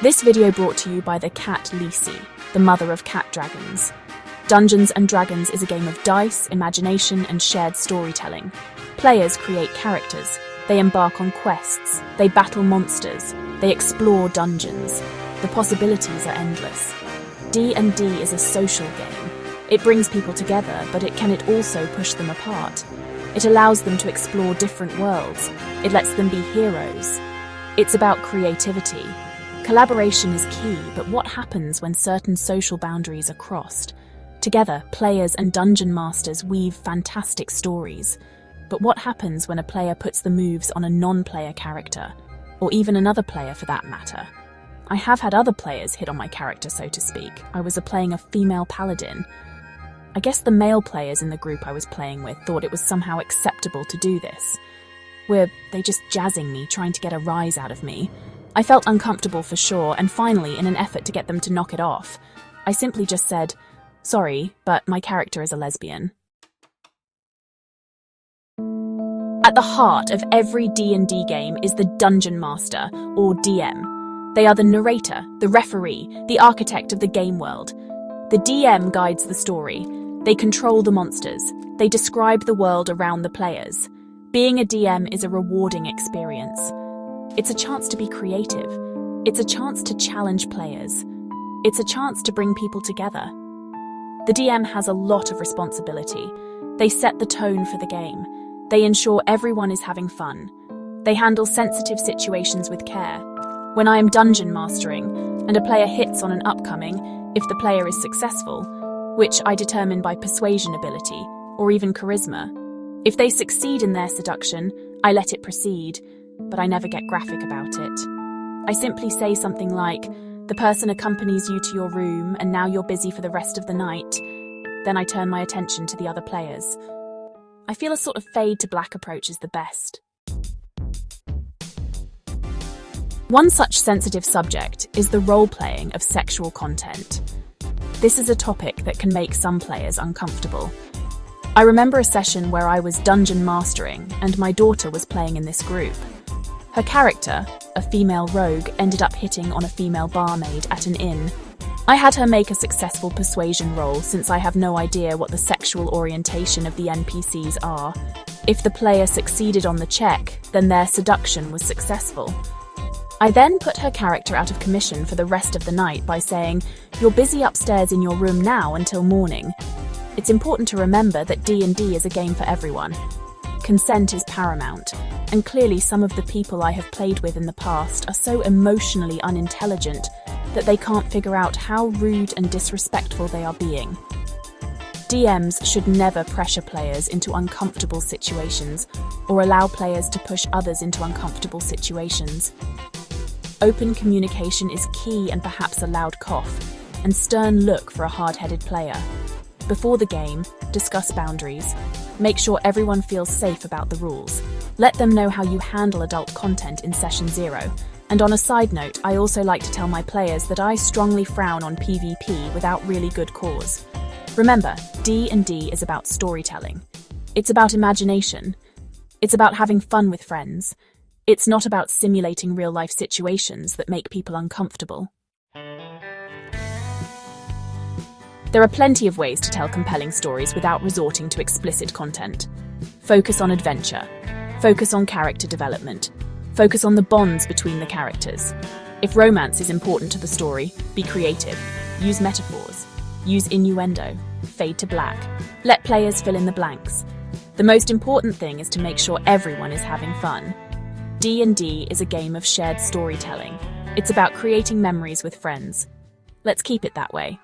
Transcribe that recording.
This video brought to you by the cat Lisi, the mother of cat dragons. Dungeons & Dragons is a game of dice, imagination, and shared storytelling. Players create characters, they embark on quests, they battle monsters, they explore dungeons. The possibilities are endless. D&D is a social game. It brings people together, but it can also push them apart. It allows them to explore different worlds. It lets them be heroes. It's about creativity. Collaboration is key, but what happens when certain social boundaries are crossed? Together, players and dungeon masters weave fantastic stories. But what happens when a player puts the moves on a non-player character? Or even another player for that matter? I have had other players hit on my character, so to speak. I was playing a female paladin. I guess the male players in the group I was playing with thought it was somehow acceptable to do this. Were they just jazzing me, trying to get a rise out of me? I felt uncomfortable for sure, and finally, in an effort to get them to knock it off, I simply just said, "Sorry, but my character is a lesbian." At the heart of every D&D game is the Dungeon Master, or DM. They are the narrator, the referee, the architect of the game world. The DM guides the story. They control the monsters. They describe the world around the players. Being a DM is a rewarding experience. It's a chance to be creative. It's a chance to challenge players. It's a chance to bring people together. The DM has a lot of responsibility. They set the tone for the game. They ensure everyone is having fun. They handle sensitive situations with care. When I am dungeon mastering and a player hits on an upcoming, if the player is successful, which I determine by persuasion ability or even charisma, if they succeed in their seduction, I let it proceed, but I never get graphic about it. I simply say something like, "The person accompanies you to your room and now you're busy for the rest of the night." Then I turn my attention to the other players. I feel a sort of fade to black approach is the best. One such sensitive subject is the role-playing of sexual content. This is a topic that can make some players uncomfortable. I remember a session where I was dungeon mastering and my daughter was playing in this group. Her character, a female rogue, ended up hitting on a female barmaid at an inn. I had her make a successful persuasion roll since I have no idea what the sexual orientation of the NPCs are. If the player succeeded on the check, then their seduction was successful. I then put her character out of commission for the rest of the night by saying, "You're busy upstairs in your room now until morning." It's important to remember that D&D is a game for everyone. Consent is paramount, and clearly some of the people I have played with in the past are so emotionally unintelligent that they can't figure out how rude and disrespectful they are being. DMs should never pressure players into uncomfortable situations or allow players to push others into uncomfortable situations. Open communication is key, and perhaps a loud cough and stern look for a hard-headed player. Before the game, discuss boundaries. Make sure everyone feels safe about the rules. Let them know how you handle adult content in Session 0. And on a side note, I also like to tell my players that I strongly frown on PvP without really good cause. Remember, D&D is about storytelling. It's about imagination. It's about having fun with friends. It's not about simulating real-life situations that make people uncomfortable. There are plenty of ways to tell compelling stories without resorting to explicit content. Focus on adventure. Focus on character development. Focus on the bonds between the characters. If romance is important to the story, be creative. Use metaphors. Use innuendo. Fade to black. Let players fill in the blanks. The most important thing is to make sure everyone is having fun. D&D is a game of shared storytelling. It's about creating memories with friends. Let's keep it that way.